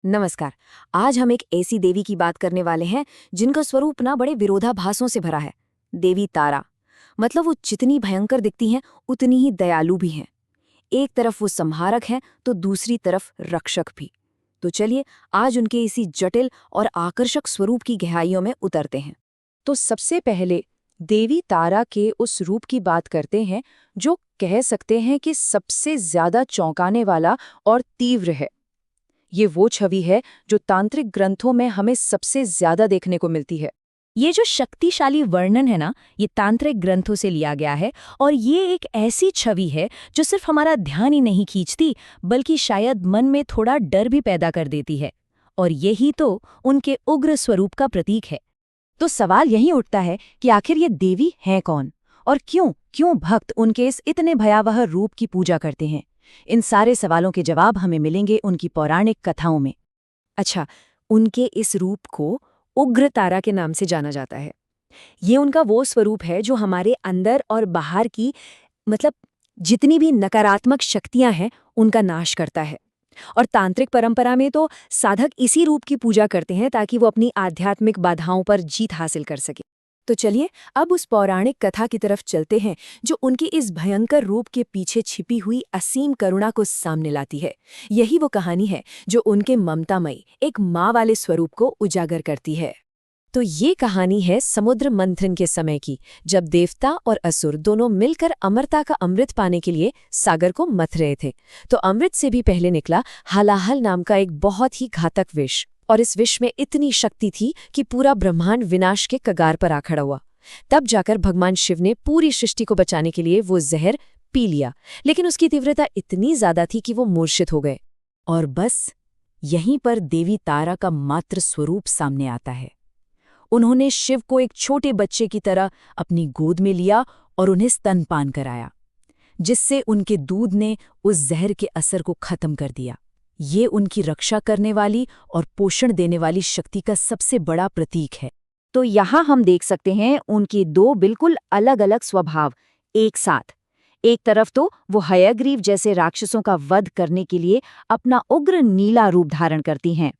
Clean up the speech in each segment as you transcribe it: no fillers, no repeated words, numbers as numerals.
नमस्कार। आज हम एक ऐसी देवी की बात करने वाले हैं जिनका स्वरूप ना बड़े विरोधाभासों से भरा है। देवी तारा। मतलब वो जितनी भयंकर दिखती हैं उतनी ही दयालु भी हैं। एक तरफ वो संहारक हैं तो दूसरी तरफ रक्षक भी। तो चलिए आज उनके इसी जटिल और आकर्षक स्वरूप की गहराइयों में उतरते हैं। तो सबसे पहले देवी तारा के उस रूप की बात करते हैं जो कह सकते हैं कि सबसे ज्यादा चौंकाने वाला और तीव्र है। ये वो छवि है जो तांत्रिक ग्रंथों में हमें सबसे ज्यादा देखने को मिलती है। ये जो शक्तिशाली वर्णन है ना, ये तांत्रिक ग्रंथों से लिया गया है। और ये एक ऐसी छवि है जो सिर्फ हमारा ध्यान ही नहीं खींचती, बल्कि शायद मन में थोड़ा डर भी पैदा कर देती है। और यही तो उनके उग्र स्वरूप का प्रतीक है। तो सवाल यही उठता है कि आखिर ये देवी हैं कौन और क्यों क्यों भक्त उनके इस इतने भयावह रूप की पूजा करते हैं। इन सारे सवालों के जवाब हमें मिलेंगे उनकी पौराणिक कथाओं में। अच्छा, उनके इस रूप को उग्र तारा के नाम से जाना जाता है। ये उनका वो स्वरूप है जो हमारे अंदर और बाहर की मतलब जितनी भी नकारात्मक शक्तियां हैं उनका नाश करता है। और तांत्रिक परंपरा में तो साधक इसी रूप की पूजा करते हैं ताकि वो अपनी आध्यात्मिक बाधाओं पर जीत हासिल कर सके। तो चलिए अब उस पौराणिक कथा की तरफ चलते हैं जो उनकी इस भयंकर रूप के पीछे छिपी हुई असीम करुणा को सामने लाती है। यही वो कहानी है जो उनके ममतामयी एक माँ वाले स्वरूप को उजागर करती है। तो ये कहानी है समुद्र मंथन के समय की, जब देवता और असुर दोनों मिलकर अमरता का अमृत पाने के लिए सागर को मथ रहे थे। तो अमृत से भी पहले निकला हलाहल नाम का एक बहुत ही घातक विष, और इस विष में इतनी शक्ति थी कि पूरा ब्रह्मांड विनाश के कगार पर आ खड़ा हुआ। तब जाकर भगवान शिव ने पूरी सृष्टि को बचाने के लिए वो जहर पी लिया, लेकिन उसकी तीव्रता इतनी ज्यादा थी कि वो मूर्छित हो गए। और बस यहीं पर देवी तारा का मात्र स्वरूप सामने आता है। उन्होंने शिव को एक छोटे बच्चे की तरह अपनी गोद में लिया और उन्हें स्तनपान कराया, जिससे उनके दूध ने उस जहर के असर को खत्म कर दिया। ये उनकी रक्षा करने वाली और पोषण देने वाली शक्ति का सबसे बड़ा प्रतीक है। तो यहाँ हम देख सकते हैं उनके दो बिल्कुल अलग अलग स्वभाव एक साथ। एक तरफ तो वो हयग्रीव जैसे राक्षसों का वध करने के लिए अपना उग्र नीला रूप धारण करती हैं,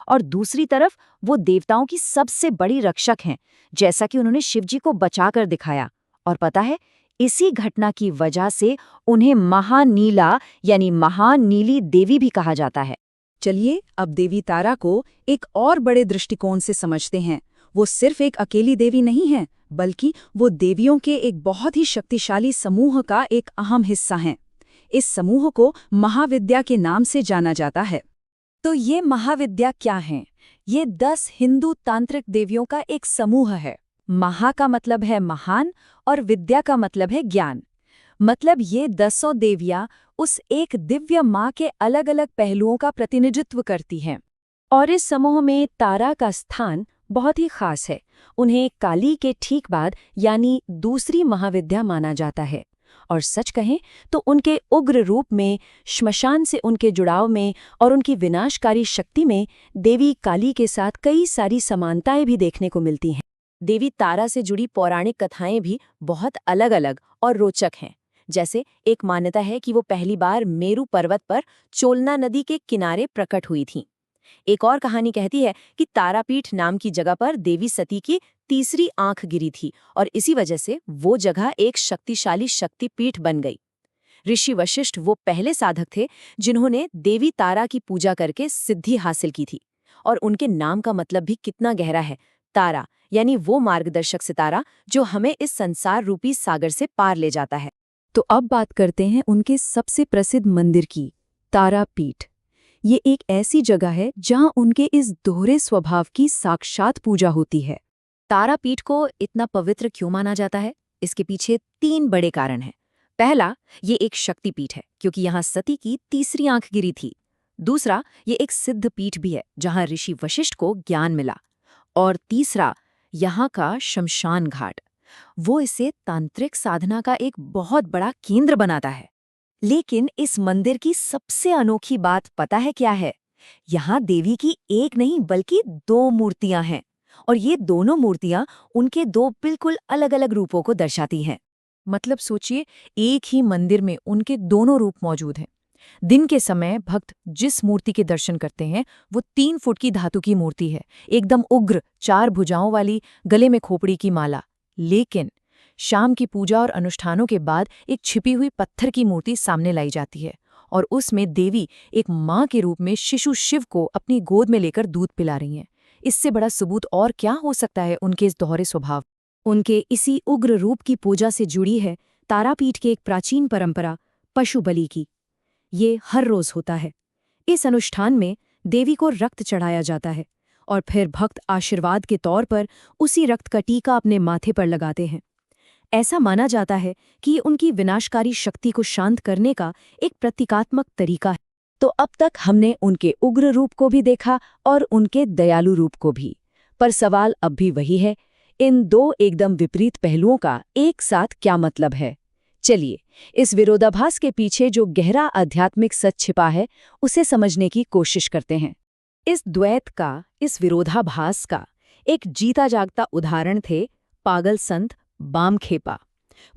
और दूसरी तरफ वो देवताओं की सबसे बड़ी रक्षक हैं, जैसा कि उन्होंने शिवजी को बचाकर दिखाया। और पता है, इसी घटना की वजह से उन्हें महानीला यानी महानीली देवी भी कहा जाता है। चलिए अब देवी तारा को एक और बड़े दृष्टिकोण से समझते हैं। वो सिर्फ एक अकेली देवी नहीं है, बल्कि वो देवियों के एक बहुत ही शक्तिशाली समूह का एक अहम हिस्सा हैं। इस समूह को महाविद्या के नाम से जाना जाता है। तो ये महाविद्या क्या हैं? ये 10 हिंदू तांत्रिक देवियों का एक समूह है। महा का मतलब है महान और विद्या का मतलब है ज्ञान। मतलब ये 10 देवियां उस एक दिव्य माँ के अलग अलग पहलुओं का प्रतिनिधित्व करती हैं। और इस समूह में तारा का स्थान बहुत ही खास है। उन्हें काली के ठीक बाद यानी दूसरी महाविद्या माना जाता है। और सच कहें तो उनके उग्र रूप में, श्मशान से उनके जुड़ाव में और उनकी विनाशकारी शक्ति में देवी काली के साथ कई सारी समानताएं भी देखने को मिलती हैं। देवी तारा से जुड़ी पौराणिक कथाएं भी बहुत अलग-अलग और रोचक हैं। जैसे एक मान्यता है कि वो पहली बार मेरू पर्वत पर चोलना नदी के किनारे प्रकट हुई थीं। एक और कहानी कहती है कि तारापीठ नाम की जगह पर देवी सती की तीसरी आंख गिरी थी और इसी वजह से वो जगह एक शक्तिशाली शक्तिपीठ बन गई। ऋषि वशिष्ठ वो पहले साधक थे जिन्होंने देवी तारा की पूजा करके सिद्धि हासिल की थी। और उनके नाम का मतलब भी कितना गहरा है। तारा यानी वो मार्गदर्शक सितारा जो हमें इस संसार रूपी सागर से पार ले जाता है। तो अब बात करते हैं उनके सबसे प्रसिद्ध मंदिर की, तारापीठ। ये एक ऐसी जगह है जहां उनके इस दोहरे स्वभाव की साक्षात पूजा होती है। तारापीठ को इतना पवित्र क्यों माना जाता है? इसके पीछे 3 बड़े कारण हैं। पहला, ये एक शक्तिपीठ है क्योंकि यहाँ सती की तीसरी आंख गिरी थी। दूसरा, ये एक सिद्ध पीठ भी है जहाँ ऋषि वशिष्ठ को ज्ञान मिला। और तीसरा, यहाँ का शमशान घाट, वो इसे तांत्रिक साधना का एक बहुत बड़ा केंद्र बनाता है। लेकिन इस मंदिर की सबसे अनोखी बात पता है क्या है? यहाँ देवी की एक नहीं बल्कि 2 मूर्तियां हैं, और ये दोनों मूर्तियां उनके 2 बिल्कुल अलग-अलग रूपों को दर्शाती हैं। मतलब सोचिए, एक ही मंदिर में उनके दोनों रूप मौजूद हैं। दिन के समय भक्त जिस मूर्ति के दर्शन करते हैं वो 3 फुट की धातु की मूर्ति है, एकदम उग्र, 4 भुजाओं वाली, गले में खोपड़ी की माला। लेकिन शाम की पूजा और अनुष्ठानों के बाद एक छिपी हुई पत्थर की मूर्ति सामने लाई जाती है और उसमें देवी एक माँ के रूप में शिशु शिव को अपनी गोद में लेकर दूध पिला रही हैं। इससे बड़ा सबूत और क्या हो सकता है उनके इस दोहरे स्वभाव। उनके इसी उग्र रूप की पूजा से जुड़ी है तारापीठ की एक प्राचीन परंपरा, पशु बलि की। ये हर रोज होता है। इस अनुष्ठान में देवी को रक्त चढ़ाया जाता है और फिर भक्त आशीर्वाद के तौर पर उसी रक्त का टीका अपने माथे पर लगाते हैं। ऐसा माना जाता है कि ये उनकी विनाशकारी शक्ति को शांत करने का एक प्रतीकात्मक तरीका है। तो अब तक हमने उनके उग्र रूप को भी देखा और उनके दयालु रूप को भी। पर सवाल अब भी वही है, इन दो एकदम विपरीत पहलुओं का एक साथ क्या मतलब है? चलिए, इस विरोधाभास के पीछे जो गहरा आध्यात्मिक सच छिपा है, उसे समझने की कोशिश करते हैं। इस द्वैत का, इस विरोधाभास का एक जीता जागता उदाहरण थे पागल संत बामखेपा।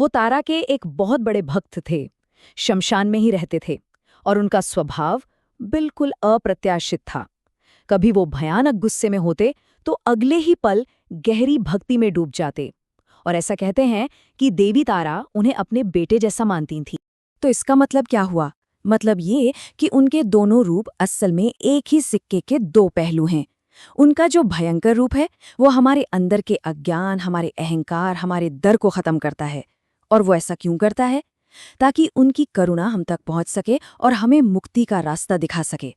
वो तारा के एक बहुत बड़े भक्त थे, शमशान में ही रहते थे और उनका स्वभाव बिल्कुल अप्रत्याशित था। कभी वो भयानक गुस्से में होते तो अगले ही पल गहरी भक्ति में डूब जाते और ऐसा कहते हैं कि देवी तारा उन्हें अपने बेटे जैसा मानती थी। तो इसका मतलब क्या हुआ? मतलब ये कि उनके दोनों रूप असल में एक ही सिक्के के दो पहलू हैं। उनका जो भयंकर रूप है वो हमारे अंदर के अज्ञान, हमारे अहंकार, हमारे डर को खत्म करता है। और वो ऐसा क्यों करता है? ताकि उनकी करुणा हम तक पहुंच सके और हमें मुक्ति का रास्ता दिखा सके।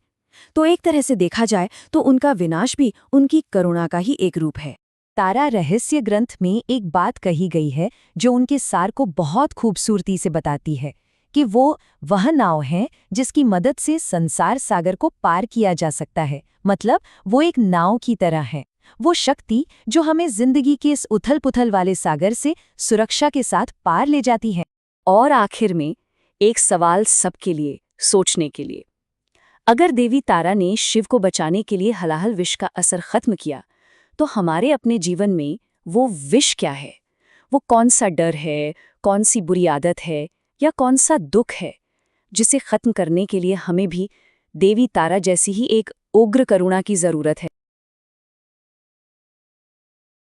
तो एक तरह से देखा जाए तो उनका विनाश भी उनकी करुणा का ही एक रूप है। तारा रहस्य ग्रंथ में एक बात कही गई है जो उनके सार को बहुत खूबसूरती से बताती है कि वो वह नाव है जिसकी मदद से संसार सागर को पार किया जा सकता है। मतलब वो एक नाव की तरह है, वो शक्ति जो हमें जिंदगी के इस उथल-पुथल वाले सागर से सुरक्षा के साथ पार ले जाती है। और आखिर में एक सवाल सबके लिए सोचने के लिए, अगर देवी तारा ने शिव को बचाने के लिए हलाहल विष का असर खत्म किया, तो हमारे अपने जीवन में वो विष क्या है? वो कौन सा डर है, कौन सी बुरी आदत है या कौन सा दुख है जिसे खत्म करने के लिए हमें भी देवी तारा जैसी ही एक उग्र करुणा की जरूरत है?